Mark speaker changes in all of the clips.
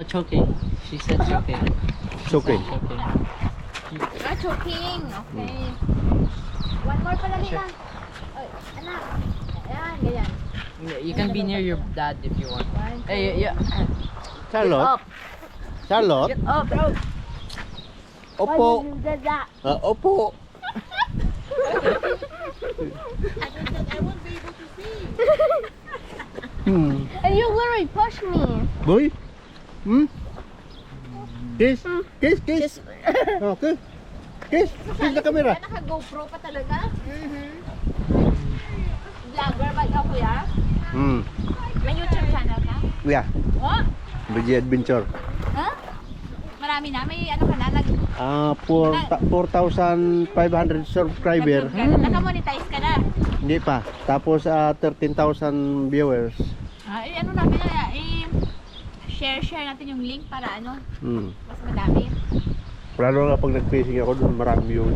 Speaker 1: Choking. She said choking.
Speaker 2: Choking.
Speaker 1: Choking.
Speaker 3: Choking. Okay. One more pala nila. Oy, anak. Ayan, ganyan.
Speaker 1: You can be near your dad if you want.
Speaker 3: One, two.
Speaker 1: Hey, yeah.
Speaker 2: Charlotte? Charlotte?
Speaker 1: Get up.
Speaker 2: Opo.
Speaker 3: Why did you do that?
Speaker 2: Opo.
Speaker 3: And you literally pushed me.
Speaker 2: Boy? Kiss? Kiss? Kiss? Okay. Kiss? Kiss na camera.
Speaker 3: Naka-GoPro pa talaga? Vlogger ba ikaw, kuya? May YouTube channel ka?
Speaker 2: Yeah.
Speaker 3: Oh?
Speaker 2: BG Adventure.
Speaker 3: Ha? Marami na? May ano ka na?
Speaker 2: 4,500 subscriber.
Speaker 3: Naka-monetize ka na?
Speaker 2: Hindi pa. Tapos 13,000 viewers.
Speaker 3: Eh, ano namin na? Share natin yung link para ano? Mas madami.
Speaker 2: Lalo nga pag nag-facing ako doon, marami yun.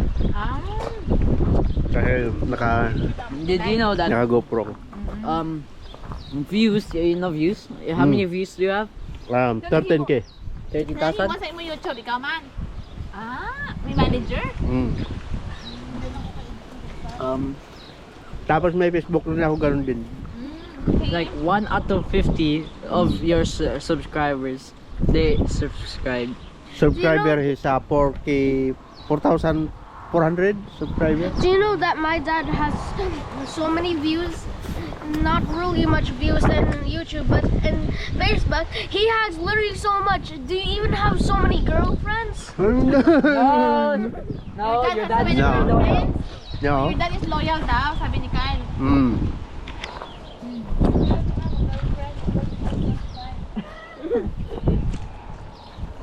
Speaker 2: Kasi
Speaker 1: Did you know that
Speaker 2: naka GoPro ko.
Speaker 1: views? You know views? How many views do you have?
Speaker 2: 13K.
Speaker 1: 30,000.
Speaker 3: Mo sa imo YouTube, ikaw man? May manager?
Speaker 2: Tapos may Facebook rin ako, ganun din.
Speaker 3: Okay.
Speaker 1: Like 1 out of 50 of your subscribers, they subscribe.
Speaker 2: Subscriber is 4K, 4,400 subscribers.
Speaker 4: Do you know that my dad has so many views? Not really much views in YouTube, but in Facebook, he has literally so much. Do you even have so many girlfriends?
Speaker 1: No,
Speaker 3: Your dad, sabi ni
Speaker 2: No.
Speaker 3: Kyle, loyal?
Speaker 2: No.
Speaker 3: Your dad is loyal daw, sabi ni Kyle.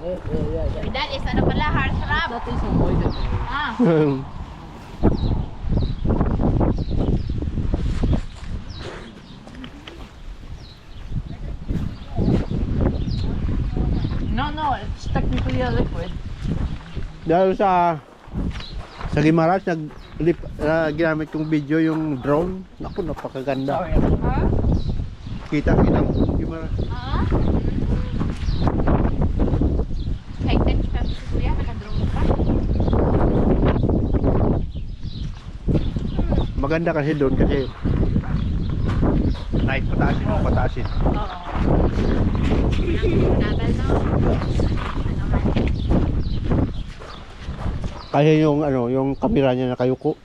Speaker 3: Your dad is ano pala, heartthrob.
Speaker 1: That is avoided. No, it's technically a liquid.
Speaker 2: Dahil sa Guimaras, ginamit yung video yung drone. Naku, napakaganda. Kita ang Guimaras.
Speaker 3: High-tech pa si Kuya, naka-drone pa.
Speaker 2: Maganda kasi doon kasi kahit pataasin mo, pataasin.
Speaker 3: Nagal na.
Speaker 2: Kaya yung yung kamera niya nakayuko.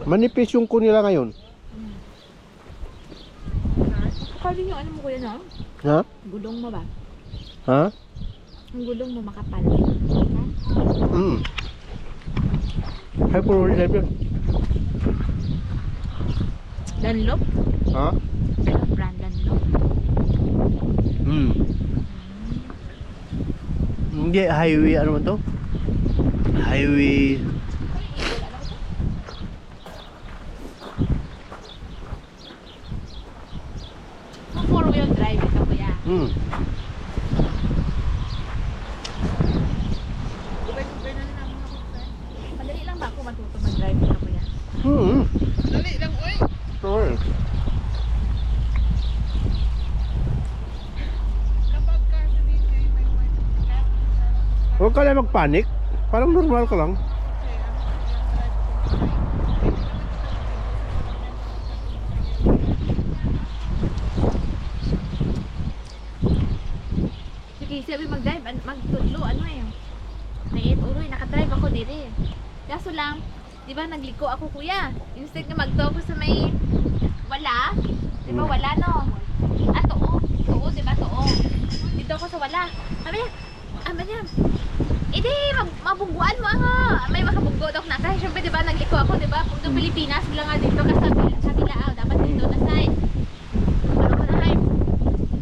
Speaker 2: Manipis yung ko nila ngayon.
Speaker 3: Kali yung ano mo kuya no?
Speaker 2: Ha?
Speaker 3: Gulong mo ba?
Speaker 2: Ha?
Speaker 3: Ang gulong mo makapal.
Speaker 2: Hay puro level.
Speaker 3: Dunlop?
Speaker 2: Ha?
Speaker 3: Anong brand Dunlop?
Speaker 2: Hindi, highway ano man to? Highway.
Speaker 3: Kung four-wheel drive ito kuya. Madali lang ba ako matuto mag-drive ito kuya?
Speaker 2: Dali lang, oy. Sure. Huwag ka lang magpanik. Parang normal ka lang.
Speaker 3: Sige, sabi mag-drive, magtudlo, ano eh. Naiit uloy, nakadrive ako dito eh. Kaso lang, di ba nagliko ako kuya? Instead na magto ako sa may wala, di ba wala no? Tuo, di ba tuo? Dito ako sa wala. Sabi niya, hindi, mabungguan mo nga. May makabunggo daw na. Kasi syempre, di ba, nagliko ako, di ba? Kung doon Pilipinas, wala nga dito ka sa Bilao. Dapat dito na side. Ano ko na, hay?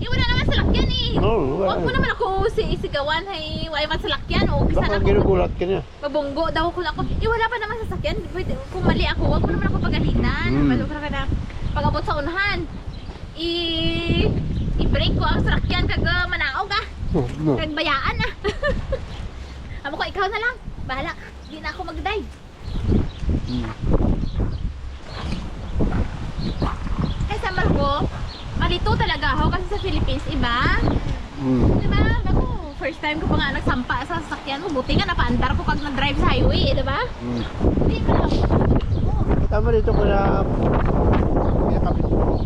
Speaker 3: Wala naman salakyan eh. Huwag mo naman ako sigawan, hay. Wala naman salakyan. O, kisa
Speaker 2: Baka
Speaker 3: na ako.
Speaker 2: ginugulat ka niya.
Speaker 3: Mabunggo daw ako lang ako. Wala pa naman sasakyan. Kung mali ako, huwag mo naman ako pagalitan. Malubra ka na. Pag-abot sa unahan, i-break ko ang sasakyan kag manakaw ka. Kag bayaan na. Amo ko, ikaw na lang. Bahala. Hindi na ako mag-dive. Kaya sa Margo, Nakalito talaga ako kasi sa Philippines, iba. Diba? Ako, first time ko pa nga nagsampa sa sasakyan mo. Buti nga napaandar ko pag nag-drive sa highway, diba? Hindi ka lang.
Speaker 2: Tama dito ko na pinakapit mo.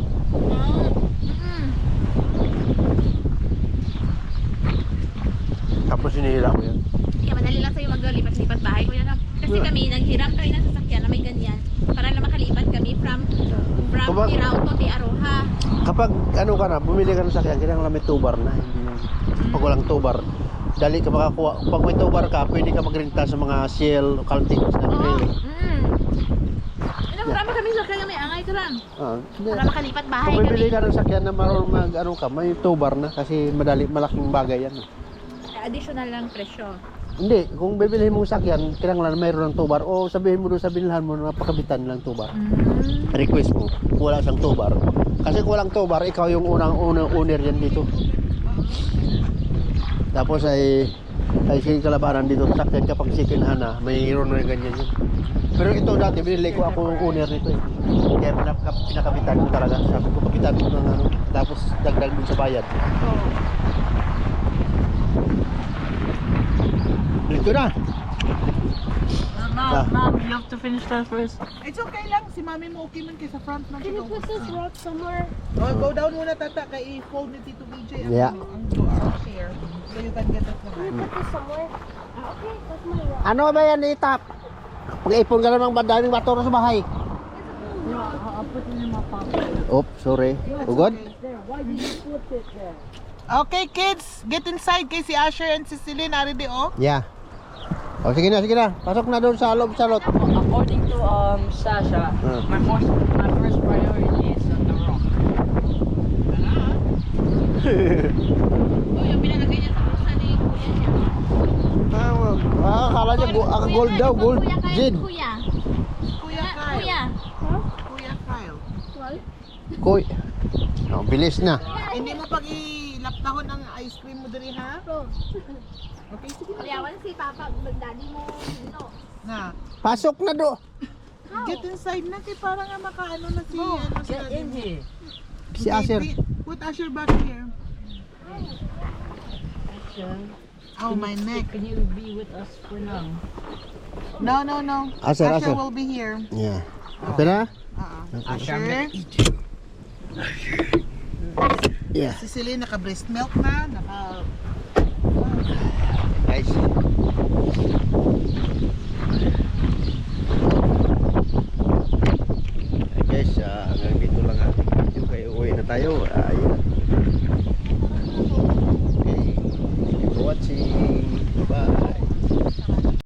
Speaker 2: Tapos sinihila ko yan.
Speaker 3: Kaya madali lang sa'yo maglipat-lipat bahay ko yan. Kasi kami, naghiram kami ng sasakyan na may ganyan. Para lang makalipat kami from Tirao to Tiaroha.
Speaker 2: Kapag ano ka na, bumili ka ng sakyan, kailangan lang may tubar na. Hindi na. Pag walang tubar, dali ka makakuha. Pag may tubar ka, pwede ka magrenta sa mga Shell, Caltex na trailer.
Speaker 3: Marami kami sasakyan na may angay ko lang.
Speaker 2: Hindi.
Speaker 3: Para makalipat bahay
Speaker 2: Kung bibili
Speaker 3: kami.
Speaker 2: ka ng sakyan na marunong mag ano ka, may tubar na kasi malaking bagay yan.
Speaker 3: Additional lang presyo.
Speaker 2: Hindi, kung bibilihin mong sakyan, kailangan mayroon ng tubar o sabihin mo doon sa binilhan mo na pakabitan ng tubar. Request mo, wala siyang tubar. Kasi kung walang tubar, ikaw yung unang owner yan dito. Tapos ay kalabanan dito sa sakyan kapag second hand na, mayroon na ganyan yun. Pero ito dati, binili ko ako owner nito eh. Kaya pinakabitan ko talaga. Sabi ko, kabitan ko ng ano, tapos dagdag dun sa bayad. Dito na.
Speaker 1: Mom, you have to finish that first.
Speaker 5: It's okay lang. Si mami mo okay man kay sa front man.
Speaker 4: Can you put this rock somewhere?
Speaker 5: Oh, go down muna tata kay i-fold ni Tito BJ ang
Speaker 2: Yeah.
Speaker 5: ang chair. So you can get it
Speaker 4: Can
Speaker 5: naman.
Speaker 4: you put this somewhere? Okay, that's my rock.
Speaker 2: Ano ba yan, itap? Pag-ipon ka lang ng bandaming motor sa bahay.
Speaker 1: I'll put it in my pocket.
Speaker 2: Oops, sorry. Ugod?
Speaker 1: Why did you put it there?
Speaker 5: Okay kids, get inside kay si Asher and si Celine ari di oh.
Speaker 2: Yeah. O, sige na. Pasok na doon sa loob sa lot.
Speaker 1: According to Sasha, my first priority is on the rock.
Speaker 3: Oh, yung pinalagay niya sa bulsa ni Kuya niya.
Speaker 2: Akala niya, gold daw, gold.
Speaker 3: Kuya Kyle,
Speaker 2: Jid.
Speaker 3: Kuya.
Speaker 5: Kuya Kyle.
Speaker 3: Kuya.
Speaker 5: Kuya Kyle.
Speaker 2: Koy. Oh, bilis na.
Speaker 5: Hindi mo pag ilaptahon ang ice cream mo diri ha? Okay, sige na.
Speaker 3: Aliyawan si Papa, daddy mo, no.
Speaker 5: Na.
Speaker 2: Pasok na do.
Speaker 5: Get inside na kay para nga makaano na si ano si
Speaker 1: Get in here.
Speaker 2: Si Asher.
Speaker 5: Put Asher back here. Oh my neck.
Speaker 1: Can you be with us for now?
Speaker 5: No.
Speaker 2: Asher.
Speaker 5: will be here.
Speaker 2: Yeah. Okay na?
Speaker 5: Asher.
Speaker 2: Yeah.
Speaker 5: Si Celine naka breast milk na, naka
Speaker 2: Guys. Guys, hanggang dito lang ating video. Kaya uwi na tayo.